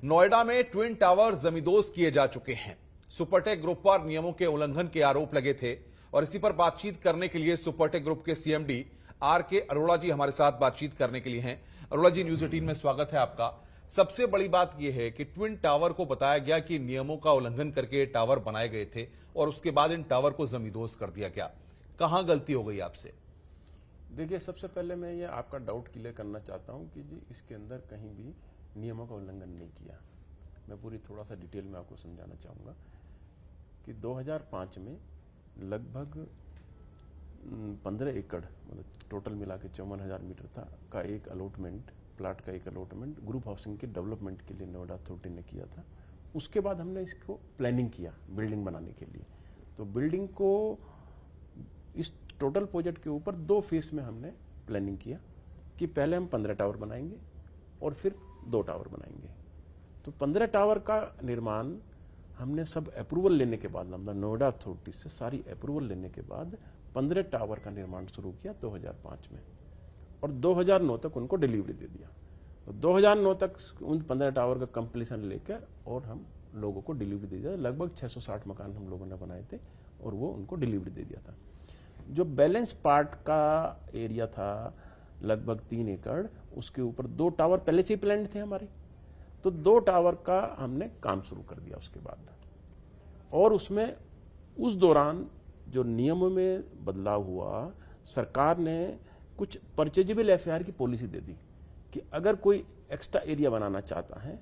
नोएडा में twin tower जमींदोज किए जा चुके हैं। सुपरटेक ग्रुप पर नियमों के उल्लंघन के आरोप लगे थे और इसी पर बातचीत करने के लिए सुपरटेक ग्रुप के सीएमडी आर.के. अरोड़ा जी हमारे साथ बातचीत करने के लिए हैं। अरोड़ा जी, न्यूज 18 में स्वागत है आपका। सबसे बड़ी बात यह है कि ट्विन टावर को बताया गया कि नियमों का उल्लंघन करके टावर बनाए गए थे और उसके बाद इन टावर को जमींदोज कर दिया गया। कहां गलती हो गई आपसे? देखिए, सबसे पहले मैं ये आपका डाउट क्लियर करना चाहता हूं कि जी इसके अंदर कहीं भी नियमों का उल्लंघन नहीं किया। मैं पूरी थोड़ा सा डिटेल में आपको समझाना चाहूँगा कि 2005 में लगभग 15 एकड़ मतलब टोटल मिला के 54,000 मीटर था का एक अलॉटमेंट, प्लाट का एक अलॉटमेंट ग्रुप हाउसिंग के डेवलपमेंट के लिए नोएडा अथॉरिटी ने किया था। उसके बाद हमने इसको प्लानिंग किया बिल्डिंग बनाने के लिए। तो बिल्डिंग को इस टोटल प्रोजेक्ट के ऊपर 2 फेज में हमने प्लानिंग किया कि पहले हम 15 टावर बनाएंगे और फिर 2 टावर बनाएंगे। तो 15 टावर का निर्माण हमने सब अप्रूवल लेने के बाद, मतलब नोएडा अथॉरिटी से सारी अप्रूवल लेने के बाद 15 टावर का निर्माण शुरू किया 2005 में और 2009 तक उनको डिलीवरी दे दिया। तो 2009 तक उन 15 टावर का कंप्लीशन लेकर और हम लोगों को डिलीवरी दे दिया। लगभग 660 मकान हम लोगों ने बनाए थे और वो उनको डिलीवरी दे दिया था। जो बैलेंस पार्ट का एरिया था लगभग 3 एकड़, उसके ऊपर 2 टावर पहले से ही प्लान्ड थे हमारे। तो 2 टावर का हमने काम शुरू कर दिया उसके बाद। और उसमें उस दौरान जो नियमों में बदलाव हुआ, सरकार ने कुछ परचेजेबल एफआईआर की पॉलिसी दे दी कि अगर कोई एक्स्ट्रा एरिया बनाना चाहता है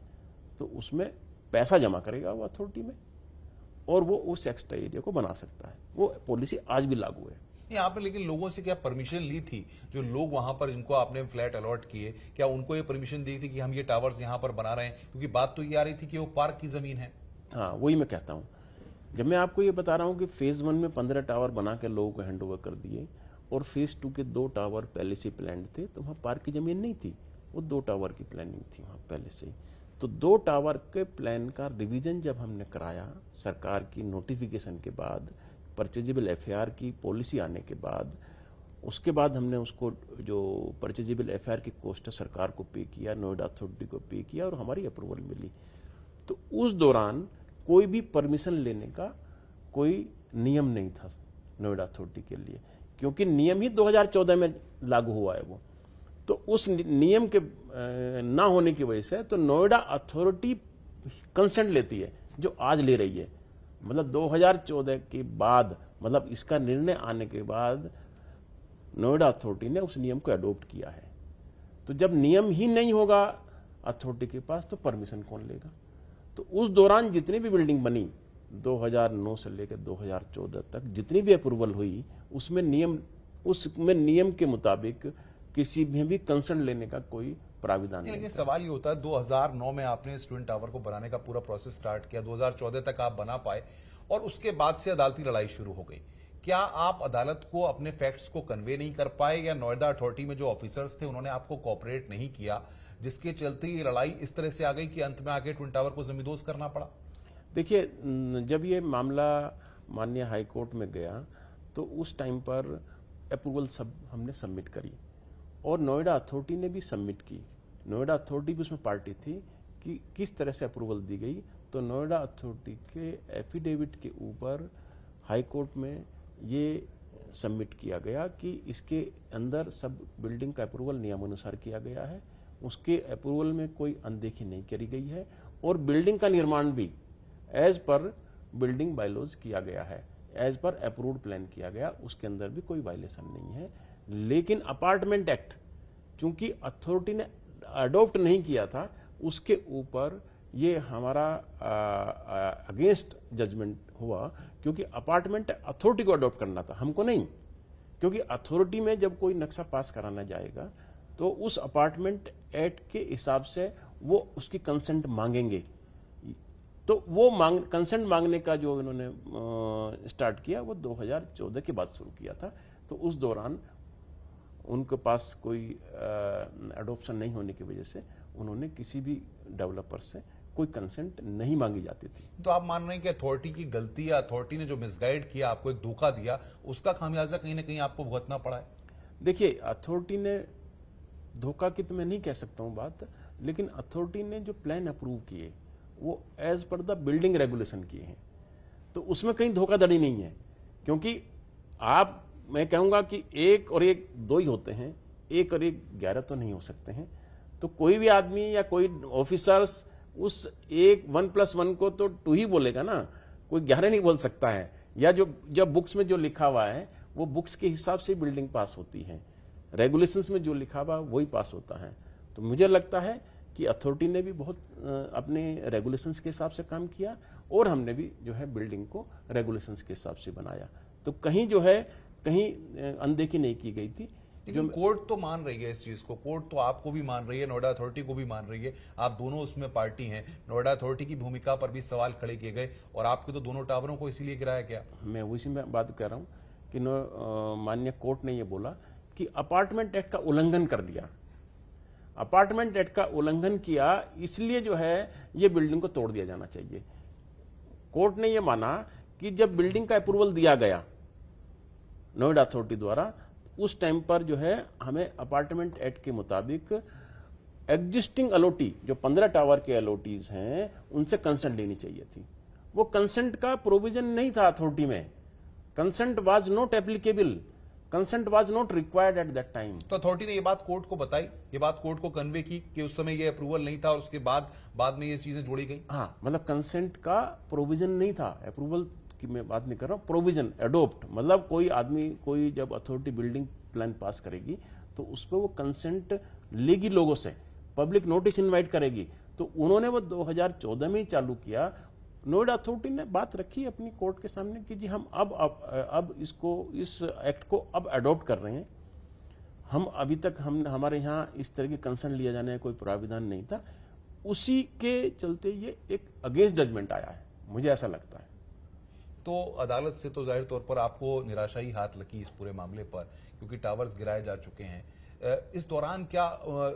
तो उसमें पैसा जमा करेगा वो अथॉरिटी में और वो उस एक्स्ट्रा एरिया को बना सकता है। वो पॉलिसी आज भी लागू है। आपने लेकिन लोगों से क्या परमिशन ली थी? जो लोग वहां पर जिनको आपने फ्लैट अलॉट किए, क्या उनको ये परमिशन दी थी कि हम ये टावर्स यहां पर बना रहे हैं? क्योंकि बात तो ये आ रही थी कि वो पार्क की जमीन है। हाँ, वही मैं कहता हूँ। जब मैं आपको ये बता रहा हूँ कि फेज 1 में 15 टावर बना के लोगों को हैंड ओवर कर दिए और फेज 2 के 2 टावर पहले से प्लान थे, तो वहाँ पार्क की जमीन नहीं थी, वो 2 टावर की प्लानिंग थी वहाँ पहले से। तो 2 टावर के प्लान का रिवीजन जब हमने कराया सरकार की नोटिफिकेशन के बाद, परचेजेबल एफआईआर की पॉलिसी आने के बाद, उसके बाद हमने उसको जो परचेजेबल एफआईआर की कॉस्ट सरकार को पे किया, नोएडा अथॉरिटी को पे किया और हमारी अप्रूवल मिली। तो उस दौरान कोई भी परमिशन लेने का कोई नियम नहीं था नोएडा अथॉरिटी के लिए, क्योंकि नियम ही 2014 में लागू हुआ है वो। तो उस नियम के ना होने की वजह से तो नोएडा अथॉरिटी कंसेंट लेती है, जो आज ले रही है। मतलब 2014 के बाद, मतलब इसका निर्णय आने के बाद नोएडा अथॉरिटी ने उस नियम को अडॉप्ट किया है। तो जब नियम ही नहीं होगा अथॉरिटी के पास तो परमिशन कौन लेगा? तो उस दौरान जितनी भी बिल्डिंग बनी 2009 से लेकर 2014 तक जितनी भी अप्रूवल हुई, उसमें नियम के मुताबिक किसी में भी कंसर्न लेने का कोई प्राविधान नहीं। लेकिन सवाल ये होता है, 2009 में आपने इस ट्विन टावर को बनाने का पूरा प्रोसेस स्टार्ट किया, 2014 तक आप बना पाए और उसके बाद से अदालती लड़ाई शुरू हो गई। क्या आप अदालत को अपने फैक्ट्स को कन्वे नहीं कर पाए या नोएडा अथॉरिटी में जो ऑफिसर्स थे उन्होंने आपको कोऑपरेट नहीं किया, जिसके चलते ये लड़ाई इस तरह से आ गई कि अंत में आके ट्विन टावर को जमींदोज करना पड़ा? देखिए, जब ये मामला माननीय हाईकोर्ट में गया तो उस टाइम पर अप्रूवल सब हमने सबमिट करी और नोएडा अथॉरिटी ने भी सबमिट की। नोएडा अथॉरिटी भी उसमें पार्टी थी कि किस तरह से अप्रूवल दी गई। तो नोएडा अथॉरिटी के एफिडेविट के ऊपर हाई कोर्ट में ये सबमिट किया गया कि इसके अंदर सब बिल्डिंग का अप्रूवल नियमानुसार किया गया है, उसके अप्रूवल में कोई अनदेखी नहीं करी गई है और बिल्डिंग का निर्माण भी एज पर बिल्डिंग बायलॉज किया गया है, एज पर अप्रूव्ड प्लान किया गया, उसके अंदर भी कोई वायलेशन नहीं है। लेकिन अपार्टमेंट एक्ट चूंकि अथॉरिटी ने अडॉप्ट नहीं किया था, उसके ऊपर ये हमारा अगेंस्ट जजमेंट हुआ, क्योंकि अपार्टमेंट अथॉरिटी को अडॉप्ट करना था, हमको नहीं। क्योंकि अथॉरिटी में जब कोई नक्शा पास कराना जाएगा तो उस अपार्टमेंट एक्ट के हिसाब से वो उसकी कंसेंट मांगेंगे। तो वो कंसेंट मांगने का जो इन्होंने स्टार्ट किया वो 2014 के बाद शुरू किया था। तो उस दौरान उनके पास कोई अडॉप्शन नहीं होने की वजह से उन्होंने किसी भी डेवलपर से कोई कंसेंट नहीं मांगी जाती थी। तो आप मान रहे हैं कि अथॉरिटी की गलती या अथॉरिटी ने जो मिसगाइड किया, आपको एक धोखा दिया, उसका खामियाजा कहीं ना कहीं आपको भुगतना पड़ा है? देखिए, अथॉरिटी ने धोखा की तो मैं नहीं कह सकता हूं बात, लेकिन अथॉरिटी ने जो प्लान अप्रूव किए वो as per the building regulation किए हैं, तो उसमें कहीं धोखाधड़ी नहीं है। क्योंकि आप, मैं कहूंगा कि 1 और 1 2 ही होते हैं, 1 और 1 11 तो नहीं हो सकते हैं। तो कोई भी आदमी या कोई ऑफिसर्स उस 1+1 को तो 2 ही बोलेगा ना, कोई 11 नहीं बोल सकता है। या जो जब बुक्स में जो लिखा हुआ है वो बुक्स के हिसाब से बिल्डिंग पास होती है, रेगुलेशंस में जो लिखा हुआ वही पास होता है। तो मुझे लगता है कि अथॉरिटी ने भी बहुत अपने रेगुलेशंस के हिसाब से काम किया और हमने भी जो है बिल्डिंग को रेगुलेशंस के हिसाब से बनाया। तो कहीं जो है कहीं अनदेखी नहीं की गई थी। लेकिन कोर्ट तो मान रही है इस चीज को, कोर्ट तो आपको भी मान रही है, नोएडा अथॉरिटी को भी मान रही है, आप दोनों उसमें पार्टी हैं। नोएडा अथॉरिटी की भूमिका पर भी सवाल खड़े किए गए और आपके तो दोनों टावरों को इसीलिए गिराया गया। मैं उसी में बात कर रहा हूं कि माननीय कोर्ट ने यह बोला कि अपार्टमेंट एक्ट का उल्लंघन कर दिया, अपार्टमेंट एक्ट का उल्लंघन किया, इसलिए जो है ये बिल्डिंग को तोड़ दिया जाना चाहिए। कोर्ट ने यह माना कि जब बिल्डिंग का अप्रूवल दिया गया नोएडा अथॉरिटी द्वारा, उस टाइम पर जो है हमें अपार्टमेंट एक्ट के मुताबिक एग्जिस्टिंग अलॉटी जो 15 टावर के अलॉटीज हैं उनसे कंसेंट लेनी चाहिए थी। वो कंसेंट का प्रोविजन नहीं था अथॉरिटी में, consent was not applicable, consent was not required at that time. तो अथॉरिटी ने ये बात कोर्ट को बताई, ये बात कोर्ट को कन्वे की कि उस समय ये अप्रूवल नहीं था और उसके बाद में ये चीजें जोड़ी गई। हाँ, मतलब कंसेंट का प्रोविजन नहीं था, अप्रूवल की मैं बात नहीं कर रहा हूं, प्रोविजन एडोप्ट, मतलब कोई आदमी कोई जब अथॉरिटी बिल्डिंग प्लान पास करेगी तो उस पर वो कंसेंट लेगी, लोगों से पब्लिक नोटिस इनवाइट करेगी। तो उन्होंने वो 2014 में ही चालू किया। नोएडा अथॉरिटी ने बात रखी अपनी कोर्ट के सामने कि जी हम अब इसको, इस एक्ट को अब अडॉप्ट कर रहे हैं। हम अभी तक हमारे यहाँ इस तरह के कंसेंट लिया जाने का कोई प्राविधान नहीं था, उसी के चलते ये एक अगेंस्ट जजमेंट आया है, मुझे ऐसा लगता है। तो अदालत से तो जाहिर तौर पर आपको निराशा ही हाथ लगी इस पूरे मामले पर, क्योंकि टावर्स गिराए जा चुके हैं। इस दौरान क्या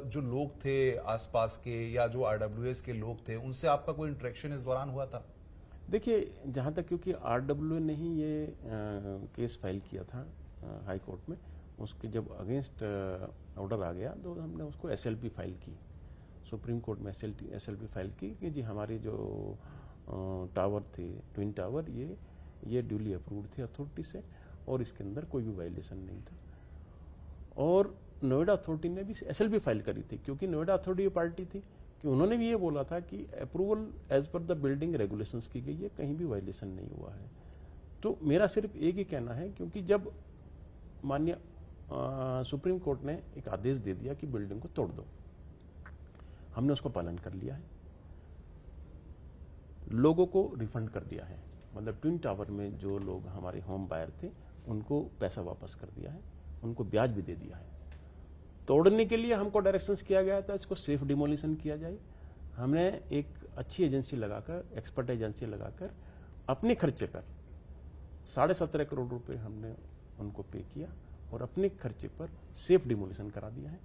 जो लोग थे आसपास के या जो आरडब्ल्यूएस के लोग थे उनसे आपका कोई इंटरेक्शन इस दौरान हुआ था? देखिए, जहाँ तक क्योंकि आरडब्ल्यू ने ही ये केस फाइल किया था हाई कोर्ट में, उसके जब अगेंस्ट ऑर्डर आ गया तो हमने उसको एसएलपी फाइल की, सुप्रीम कोर्ट में एसएलपी फाइल की कि जी हमारी जो टावर थे, ट्विन टावर, ये ड्यूली अप्रूव्ड थे अथॉरिटी से और इसके अंदर कोई भी वायलेशन नहीं था। और नोएडा अथॉरिटी ने भी एसएलपी फाइल करी थी, क्योंकि नोएडा अथॉरिटी पार्टी थी कि उन्होंने भी ये बोला था कि approval as per the building regulations की गई है, कहीं भी वायलेशन नहीं हुआ है। तो मेरा सिर्फ एक ही कहना है, क्योंकि जब माननीय सुप्रीम कोर्ट ने एक आदेश दे दिया कि बिल्डिंग को तोड़ दो, हमने उसको पालन कर लिया है, लोगों को रिफंड कर दिया है। मतलब ट्विन टावर में जो लोग हमारे होम बायर थे उनको पैसा वापस कर दिया है, उनको ब्याज भी दे दिया है। तोड़ने के लिए हमको डायरेक्शंस किया गया था इसको सेफ डिमोलिशन किया जाए। हमने एक अच्छी एजेंसी लगाकर, एक्सपर्ट एजेंसी लगाकर अपने खर्चे पर 17.5 करोड़ रुपए हमने उनको पे किया और अपने खर्चे पर सेफ डिमोलिशन करा दिया है।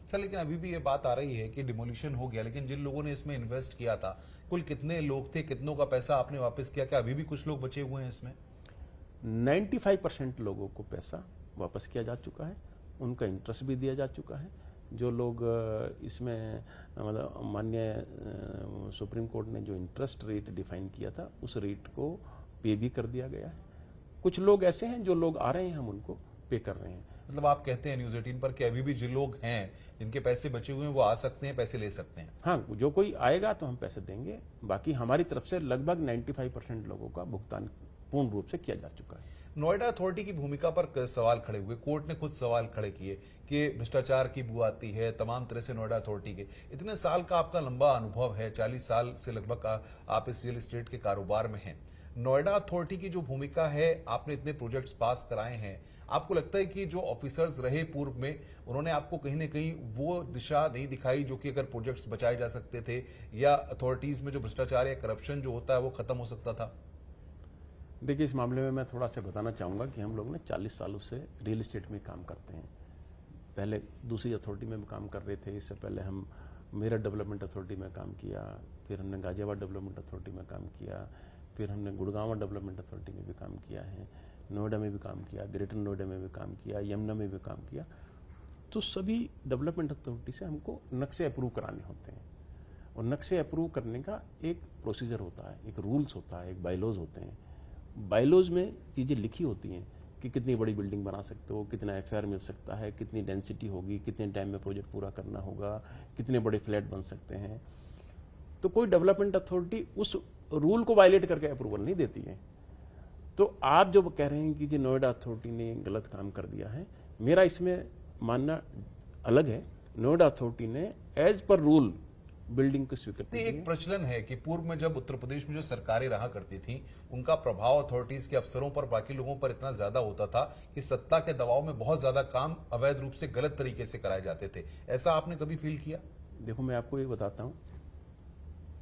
सर, लेकिन अभी भी ये बात आ रही है कि डिमोलिशन हो गया, लेकिन जिन लोगों ने इसमें इन्वेस्ट किया था, कुल कितने लोग थे, कितनों का पैसा आपने वापस किया? क्या अभी भी कुछ लोग बचे हुए हैं इसमें? 95% लोगों को पैसा वापस किया जा चुका है, उनका इंटरेस्ट भी दिया जा चुका है। जो लोग इसमें मतलब माननीय सुप्रीम कोर्ट ने जो इंटरेस्ट रेट डिफाइन किया था उस रेट को पे भी कर दिया गया है। कुछ लोग ऐसे हैं जो लोग आ रहे हैं, हम उनको पे कर रहे हैं। मतलब आप कहते हैं न्यूज 18 पर कि अभी भी जो लोग हैं जिनके पैसे बचे हुए हैं वो आ सकते हैं, पैसे ले सकते हैं? हाँ, जो कोई आएगा तो हम पैसे देंगे। बाकी हमारी तरफ से लगभग 95% लोगों का भुगतान पूर्ण रूप से किया जा चुका है। नोएडा अथॉरिटी की भूमिका पर सवाल खड़े हुए, कोर्ट ने खुद सवाल खड़े किए कि भ्रष्टाचार की बू आती है तमाम तरह से नोएडा अथॉरिटी के। इतने साल का आपका लंबा अनुभव है, 40 साल से लगभग आप इस रियल एस्टेट के कारोबार में हैं। नोएडा अथॉरिटी की जो भूमिका है, आपने इतने प्रोजेक्ट्स पास कराए हैं, आपको लगता है कि जो ऑफिसर्स रहे पूर्व में, उन्होंने आपको कहीं ना कहीं वो दिशा नहीं दिखाई जो कि अगर प्रोजेक्ट्स बचाए जा सकते थे या अथॉरिटीज में जो भ्रष्टाचार या करप्शन जो होता है वो खत्म हो सकता था? देखिए, इस मामले में मैं थोड़ा सा बताना चाहूँगा कि हम लोग ने 40 सालों से रियल एस्टेट में काम करते हैं। पहले दूसरी अथॉरिटी में काम कर रहे थे, इससे पहले हम मेरठ डेवलपमेंट अथॉरिटी में काम किया, फिर हमने गाजियाबाद डेवलपमेंट अथॉरिटी में काम किया, फिर हमने गुड़गांव डेवलपमेंट अथॉरिटी में भी काम किया है, नोएडा में भी काम किया, ग्रेटर नोएडा में भी काम किया, यमुना में भी काम किया। तो सभी डेवलपमेंट अथॉरिटी से हमको नक्शे अप्रूव कराने होते हैं, और नक्शे अप्रूव करने का एक प्रोसीजर होता है, एक रूल्स होता है, एक बायलॉज होते हैं। बायलॉज में चीज़ें लिखी होती हैं कि कितनी बड़ी बिल्डिंग बना सकते हो, कितना एफआर मिल सकता है, कितनी डेंसिटी होगी, कितने टाइम में प्रोजेक्ट पूरा करना होगा, कितने बड़े फ्लैट बन सकते हैं। तो कोई डेवलपमेंट अथॉरिटी उस रूल को वायलेट करके अप्रूवल नहीं देती है। तो आप जो कह रहे हैं कि जी नोएडा अथॉरिटी ने गलत काम कर दिया है, मेरा इसमें मानना अलग है। नोएडा अथॉरिटी ने एज पर रूल बिल्डिंग को स्वीकृति दी है। एक प्रचलन है कि पूर्व में जब उत्तर प्रदेश में जो सरकारें रहा करती थी, उनका प्रभाव अथॉरिटीज के अफसरों पर, बाकी लोगों पर इतना ज्यादा होता था कि सत्ता के दबाव में बहुत ज्यादा काम अवैध रूप से गलत तरीके से कराए जाते थे। ऐसा आपने कभी फील किया? देखो, मैं आपको ये बताता हूं,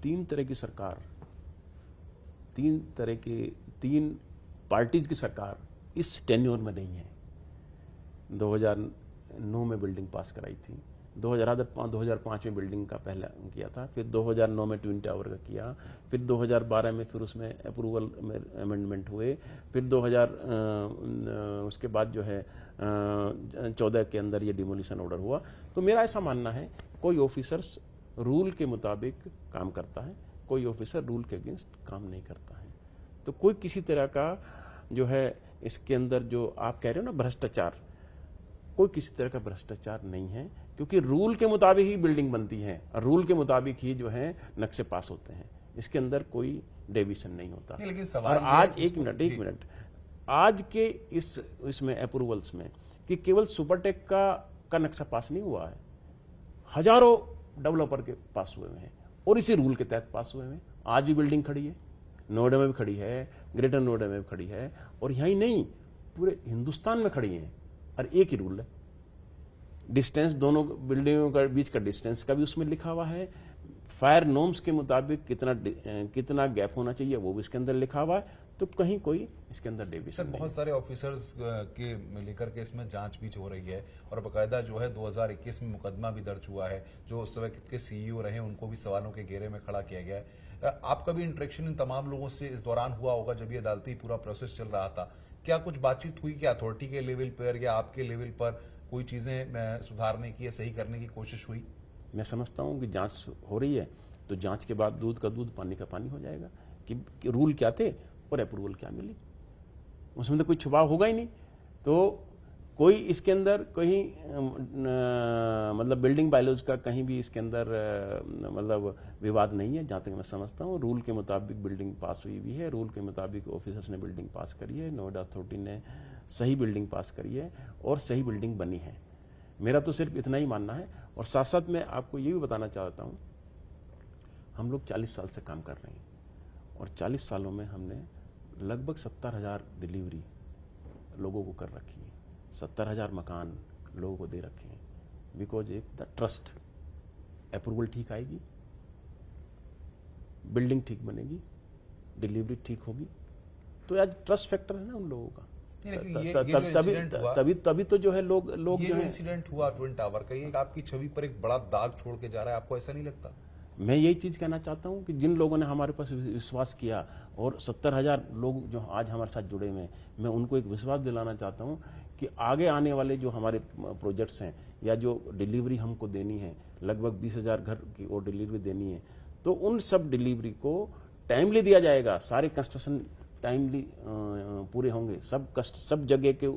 तीन तरह की सरकार, तीन पार्टीज की सरकार इस टेन्योर में नहीं है। 2009 में बिल्डिंग पास कराई थी, 2005 में बिल्डिंग का पहला किया था, फिर 2009 में ट्विन टावर का किया, फिर 2012 में फिर उसमें अप्रूवल में अमेंडमेंट हुए, फिर 2000 उसके बाद जो है 14 के अंदर ये डिमोलिशन ऑर्डर हुआ। तो मेरा ऐसा मानना है, कोई ऑफिसर्स रूल के मुताबिक काम करता है, कोई ऑफिसर रूल के अगेंस्ट काम नहीं करता है। तो कोई किसी तरह का जो है इसके अंदर जो आप कह रहे हो ना भ्रष्टाचार, कोई किसी तरह का भ्रष्टाचार नहीं है, क्योंकि रूल के मुताबिक ही बिल्डिंग बनती है और रूल के मुताबिक ही जो है नक्शे पास होते हैं। इसके अंदर कोई डेविएशन नहीं होता। लेकिन सवाल और आज एक मिनट, आज के इसमें अप्रूवल्स में कि केवल सुपरटेक का नक्शा पास नहीं हुआ है, हजारों डेवलपर के पास हुए हैं और इसी रूल के तहत पास हुए हैं। आज भी बिल्डिंग खड़ी है, नोएडा में भी खड़ी है, ग्रेटर नोएडा में भी खड़ी है, और यहीं नहीं पूरे हिंदुस्तान में खड़ी है। और एक ही रूल है, डिस्टेंस, दोनों बिल्डिंगों के बीच का डिस्टेंस का भी उसमें लिखा हुआ है, फायर नॉर्म्स के मुताबिक कितना गैप होना चाहिए वो भी इसके अंदर लिखा हुआ है। तो कहीं कोई इसके अंदर डेविएशन नहीं। बहुत सारे ऑफिसर्स के लेकर के इसमें जांच भी हो रही है और बकायदा जो है 2021 में मुकदमा भी दर्ज हुआ है। जो उस समय के सीईओ रहे उनको भी सवालों के घेरे में खड़ा किया गया है। आपका भी इंटरेक्शन इन तमाम लोगों से इस दौरान हुआ होगा जब ये अदालती पूरा प्रोसेस चल रहा था। क्या कुछ बातचीत हुई क्या अथॉरिटी के लेवल पर या आपके लेवल पर कोई चीजें सुधारने की या सही करने की कोशिश हुई? मैं समझता हूं कि जांच हो रही है, तो जांच के बाद दूध का दूध पानी का पानी हो जाएगा कि रूल क्या थे और अप्रूवल क्या मिली। उसमें तो कोई छुपाव होगा ही नहीं। तो कोई इसके अंदर कहीं मतलब बिल्डिंग बायलॉज का कहीं भी इसके अंदर मतलब विवाद नहीं है। जहाँ तक मैं समझता हूँ रूल के मुताबिक बिल्डिंग पास हुई भी है, रूल के मुताबिक ऑफिसर्स ने बिल्डिंग पास करी है, नोएडा अथॉरिटी ने सही बिल्डिंग पास करी है और सही बिल्डिंग बनी है। मेरा तो सिर्फ इतना ही मानना है। और साथ साथ मैं आपको ये भी बताना चाहता हूँ, हम लोग 40 साल से काम कर रहे हैं और 40 सालों में हमने लगभग 70,000 डिलीवरी लोगों को कर रखी है, 70,000 मकान लोगों को दे रखे हैं। बिकॉज एक द ट्रस्ट, अप्रूवल ठीक आएगी, बिल्डिंग ठीक बनेगी, डिलीवरी ठीक होगी, तो आज ट्रस्ट फैक्टर है ना उन लोगों का। तभी तो जो है लोग ये जो इंसिडेंट हुआ ट्विन टावर का, ये आपकी छवि पर एक बड़ा दाग छोड़ के जा रहा है, आपको ऐसा नहीं लगता? मैं यही चीज कहना चाहता हूं कि जिन लोगों ने हमारे पास विश्वास किया और 70,000 लोग जो आज हमारे साथ जुड़े हुए हैं, मैं उनको एक विश्वास दिलाना चाहता हूं कि आगे आने वाले जो हमारे प्रोजेक्ट्स हैं या जो डिलीवरी हमको देनी है, लगभग 20,000 घर की और डिलीवरी देनी है, तो उन सब डिलीवरी को टाइमली दिया जाएगा। सारे कंस्ट्रक्शन टाइमली पूरे होंगे। सब जगह के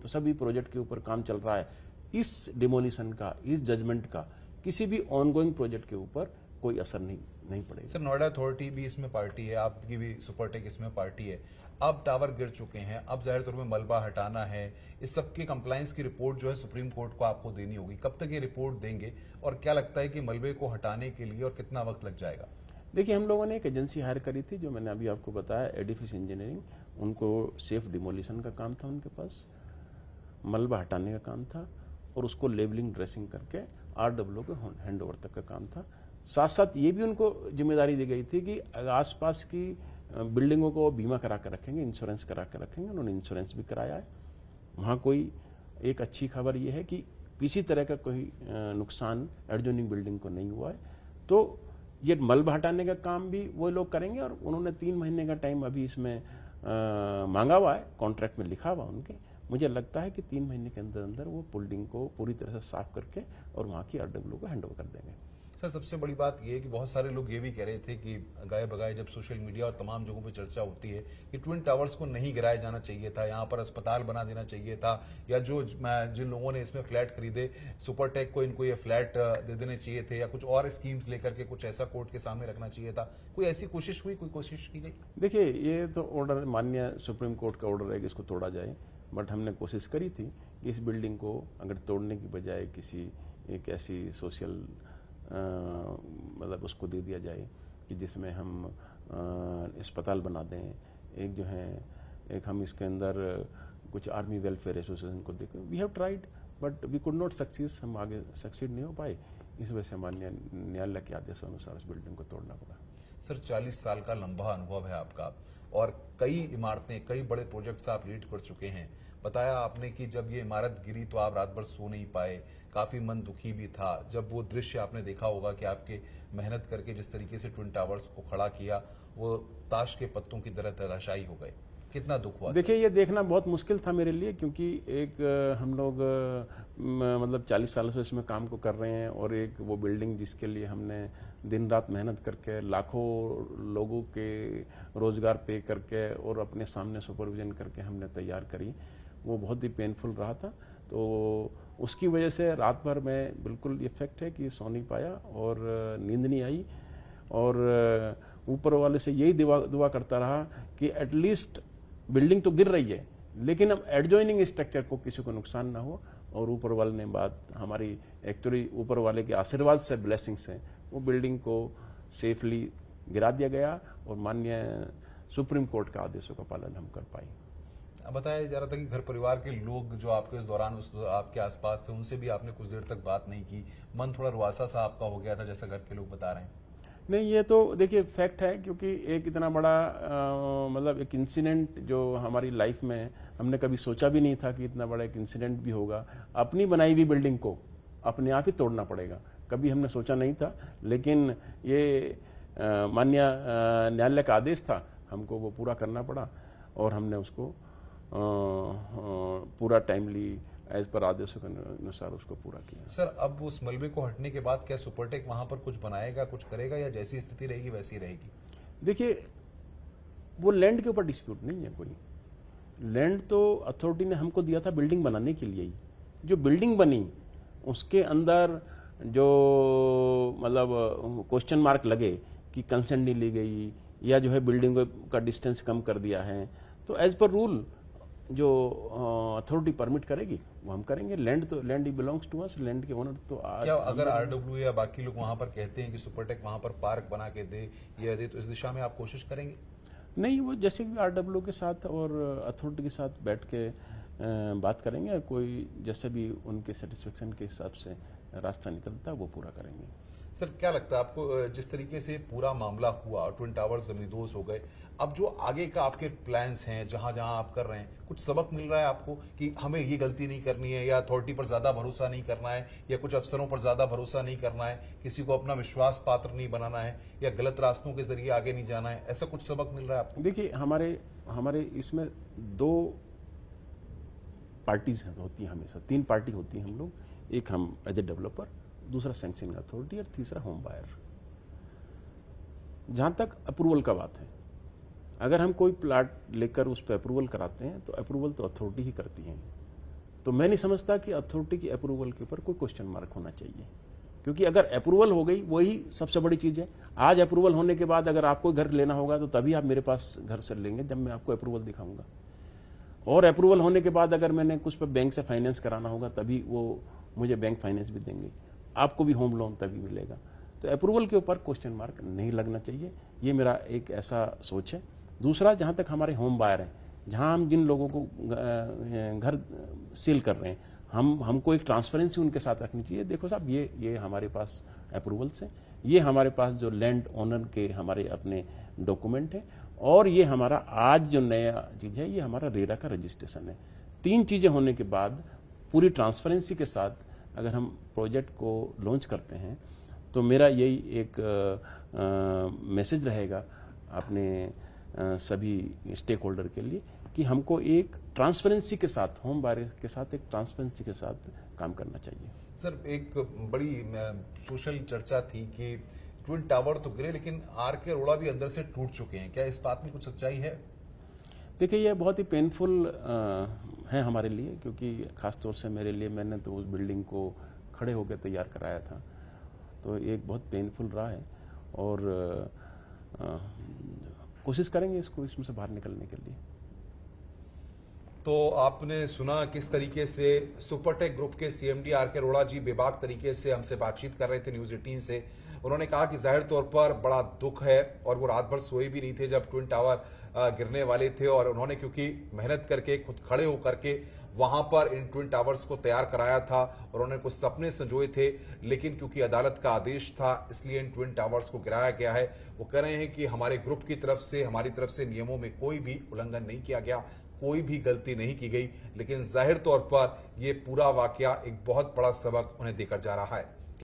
सभी प्रोजेक्ट के ऊपर काम चल रहा है। इस डिमोलिशन का, इस जजमेंट का किसी भी ऑनगोइंग प्रोजेक्ट के ऊपर कोई असर नहीं पड़ेगा। सर, नोएडा अथॉरिटी भी इसमें पार्टी है, आपकी भी सुपरटेक इसमें पार्टी है। अब टावर गिर चुके हैं, अब जाहिर तौर में मलबा हटाना है, इस सब की कंप्लायंस की रिपोर्ट जो है सुप्रीम कोर्ट को आपको देनी होगी। कब तक ये रिपोर्ट देंगे और क्या लगता है कि मलबे को हटाने के लिए और कितना वक्त लग जाएगा? देखिए, हम लोगों ने एक एजेंसी हायर करी थी, जो मैंने अभी आपको बताया, एडिफिस इंजीनियरिंग। उनको सेफ डिमोलिशन का काम था, उनके पास मलबा हटाने का काम था और उसको लेबलिंग ड्रेसिंग करके RWO को हैंड ओवर तक का काम था। साथ साथ ये भी उनको जिम्मेदारी दी गई थी कि आसपास की बिल्डिंगों को बीमा करा कर रखेंगे, इंश्योरेंस करा कर रखेंगे। उन्होंने इंश्योरेंस भी कराया है। वहाँ कोई एक अच्छी खबर ये है कि किसी तरह का कोई नुकसान एडजॉइनिंग बिल्डिंग को नहीं हुआ है। तो ये मलबा हटाने का काम भी वो लोग करेंगे और उन्होंने 3 महीने का टाइम अभी इसमें मांगा हुआ है, कॉन्ट्रैक्ट में लिखा हुआ उनके। मुझे लगता है कि 3 महीने के अंदर अंदर वो बिल्डिंग को पूरी तरह से साफ करके और वहाँ की आरडब्ल्यू को हैंड ओवर कर देंगे। सर, सबसे बड़ी बात यह है कि बहुत सारे लोग ये भी कह रहे थे कि गाये बगाए जब सोशल मीडिया और तमाम जगहों पे चर्चा होती है कि ट्विन टावर्स को नहीं गिराया जाना चाहिए था, यहाँ पर अस्पताल बना देना चाहिए था, या जिन लोगों ने इसमें फ्लैट खरीदे सुपरटेक को इनको ये फ्लैट दे देने चाहिए थे, या कुछ और स्कीम्स लेकर के कुछ ऐसा कोर्ट के सामने रखना चाहिए था। कोई ऐसी कोशिश हुई, कोई कोशिश की गई? देखिए, ये तो ऑर्डर माननीय सुप्रीम कोर्ट का ऑर्डर है कि इसको तोड़ा जाए, बट हमने कोशिश करी थी कि इस बिल्डिंग को अगर तोड़ने की बजाय किसी एक ऐसी सोशल मतलब उसको दे दिया जाए कि जिसमें हम अस्पताल बना दें, एक जो है एक हम इसके अंदर कुछ आर्मी वेलफेयर एसोसिएशन को देखें। We have tried but we could not succeed, हम आगे सक्सीड नहीं हो पाए, इस वजह से माननीय न्यायालय के आदेश अनुसार उस बिल्डिंग को तोड़ना पड़ा। सर, 40 साल का लंबा अनुभव है आपका और कई इमारतें, कई बड़े प्रोजेक्ट्स आप लीड कर चुके हैं। बताया आपने कि जब ये इमारत गिरी तो आप रात भर सो नहीं पाए, काफी मन दुखी भी था। जब वो दृश्य आपने देखा होगा कि आपके मेहनत करके जिस तरीके से ट्विन टावर्स को खड़ा किया, वो ताश के पत्तों की तरह तराशाई हो गए, कितना दुख हुआ? देखिए, ये देखना बहुत मुश्किल था मेरे लिए, क्योंकि एक हम लोग मतलब 40 सालों से इसमें काम को कर रहे हैं, और एक वो बिल्डिंग जिसके लिए हमने दिन रात मेहनत करके लाखों लोगों के रोजगार पे करके और अपने सामने सुपरविजन करके हमने तैयार करी, वो बहुत ही पेनफुल रहा था। तो उसकी वजह से रात भर मैं बिल्कुल ये फैक्ट है कि सो नहीं पाया और नींद नहीं आई, और ऊपर वाले से यही दुआ करता रहा कि एटलीस्ट बिल्डिंग तो गिर रही है लेकिन अब एडजॉइनिंग स्ट्रक्चर को किसी को नुकसान ना हो। और ऊपर वाले ने बात हमारी एक्चुअली ऊपर वाले के आशीर्वाद से, ब्लेसिंग से वो बिल्डिंग को सेफली गिरा दिया गया और माननीय सुप्रीम कोर्ट के आदेशों का पालन हम कर पाए। बताया जा रहा था कि घर परिवार के लोग जो आपके इस दौरान आपके आसपास थे, उनसे भी आपने कुछ देर तक बात नहीं की, मन थोड़ा रुआसा सा आपका हो गया था, जैसा घर के लोग बता रहे हैं। नहीं, ये तो देखिए फैक्ट है, क्योंकि एक इतना बड़ा मतलब एक इंसिडेंट जो हमारी लाइफ में हमने कभी सोचा भी नहीं था कि इतना बड़ा एक इंसिडेंट भी होगा। अपनी बनाई हुई बिल्डिंग को अपने आप ही तोड़ना पड़ेगा, कभी हमने सोचा नहीं था, लेकिन ये माननीय न्यायालय का आदेश था, हमको वो पूरा करना पड़ा और हमने उसको पूरा टाइमली एज पर आदेशों के अनुसार उसको पूरा किया। सर, अब उस मलबे को हटने के बाद क्या सुपरटेक वहां पर कुछ बनाएगा, कुछ करेगा, या जैसी स्थिति रहेगी वैसी रहेगी? देखिए, वो लैंड के ऊपर डिस्प्यूट नहीं है कोई। लैंड तो अथॉरिटी ने हमको दिया था बिल्डिंग बनाने के लिए ही। जो बिल्डिंग बनी उसके अंदर जो मतलब क्वेश्चन मार्क लगे कि कंसेंट नहीं ली गई या जो है बिल्डिंग का डिस्टेंस कम कर दिया है, तो एज पर रूल जो अथॉरिटी परमिट करेगी वो हम करेंगे। लैंड तो लैंड ही बिलोंग्स टू अस, लैंड के ओनर तो क्या अगर आरडब्ल्यू या बाकी लोग वहां पर कहते हैं कि सुपरटेक वहां पर पार्क बना के दे या दे, तो इस दिशा में आप कोशिश करेंगे? नहीं, वो जैसे भी आरडब्ल्यू के साथ और अथॉरिटी के साथ बैठ के बात करेंगे, कोई जैसे भी उनके सेटिस्फेक्शन के हिसाब से रास्ता निकलता है वो पूरा करेंगे। सर, क्या लगता है आपको, जिस तरीके से पूरा मामला हुआ, ट्विन टावर्स जमींदोज हो गए, अब जो आगे का आपके प्लान्स हैं, जहां जहां आप कर रहे हैं, कुछ सबक मिल रहा है आपको कि हमें ये गलती नहीं करनी है, या अथॉरिटी पर ज्यादा भरोसा नहीं करना है, या कुछ अफसरों पर ज्यादा भरोसा नहीं करना है, किसी को अपना विश्वास पात्र नहीं बनाना है, या गलत रास्तों के जरिए आगे नहीं जाना है, ऐसा कुछ सबक मिल रहा है आपको? देखिए, हमारे इसमें 2 पार्टीज होती हैं, हमेशा 3 पार्टी होती हैं हम लोग। एक हम एज ए डेवलपर, दूसरा सैंक्शनिंग अथॉरिटी और तीसरा होम बायर। जहां तक अप्रूवल का बात है, अगर हम कोई प्लाट लेकर उस पर अप्रूवल कराते हैं तो अप्रूवल तो अथॉरिटी ही करती है। तो मैं नहीं समझता कि अथॉरिटी की अप्रूवल के ऊपर कोई क्वेश्चन मार्क होना चाहिए, क्योंकि अगर अप्रूवल हो गई वही सबसे बड़ी चीज है। आज अप्रूवल होने के बाद अगर आपको घर लेना होगा तो तभी आप मेरे पास घर से लेंगे जब मैं आपको अप्रूवल दिखाऊंगा, और अप्रूवल होने के बाद अगर मैंने कुछ पर बैंक से फाइनेंस कराना होगा तभी वो मुझे बैंक फाइनेंस भी देंगे, आपको भी होम लोन तभी मिलेगा। तो अप्रूवल के ऊपर क्वेश्चन मार्क नहीं लगना चाहिए, ये मेरा एक ऐसा सोच है। दूसरा, जहां तक हमारे होम बायर हैं, जहां हम जिन लोगों को घर सेल कर रहे हैं, हमको एक ट्रांसपेरेंसी उनके साथ रखनी चाहिए। देखो साहब, ये हमारे पास अप्रूवल्स हैं, ये हमारे पास जो लैंड ओनर के हमारे अपने डॉक्यूमेंट है, और ये हमारा आज जो नया चीज है ये हमारा रेरा का रजिस्ट्रेशन है। 3 चीजें होने के बाद पूरी ट्रांसपेरेंसी के साथ अगर हम प्रोजेक्ट को लॉन्च करते हैं तो मेरा यही एक मैसेज रहेगा अपने सभी स्टेक होल्डर के लिए कि हमको एक ट्रांसपेरेंसी के साथ, होम बायर्स के साथ एक ट्रांसपेरेंसी के साथ काम करना चाहिए। सर, एक बड़ी सोशल चर्चा थी कि ट्विन टावर तो गिरे लेकिन आरके अरोड़ा भी अंदर से टूट चुके हैं, क्या इस बात में कुछ सच्चाई है? देखिए, यह बहुत ही पेनफुल है हमारे लिए, क्योंकि खास तौर से मेरे लिए, मैंने तो उस बिल्डिंग को खड़े होकर तैयार कराया था, तो एक बहुत पेनफुल रहा है और कोशिश करेंगे इसमें से बाहर निकलने के लिए। तो आपने सुना किस तरीके से सुपरटेक ग्रुप के सीएमडी आरके अरोड़ा जी बेबाक तरीके से हमसे बातचीत कर रहे थे न्यूज 18 से। उन्होंने कहा कि जाहिर तौर पर बड़ा दुख है और वो रात भर सोए भी नहीं थे जब ट्विन टावर गिरने वाले थे, और उन्होंने क्योंकि मेहनत करके खुद खड़े होकर के वहां पर इन ट्विन टावर्स को तैयार कराया था और उन्होंने कुछ सपने संजोए थे, लेकिन क्योंकि अदालत का आदेश था इसलिए इन ट्विन टावर्स को गिराया गया है। वो कह रहे हैं कि हमारे ग्रुप की तरफ से, हमारी तरफ से नियमों में कोई भी उल्लंघन नहीं किया गया, कोई भी गलती नहीं की गई, लेकिन जाहिर तौर पर यह पूरा वाकया एक बहुत बड़ा सबक उन्हें देकर जा रहा है।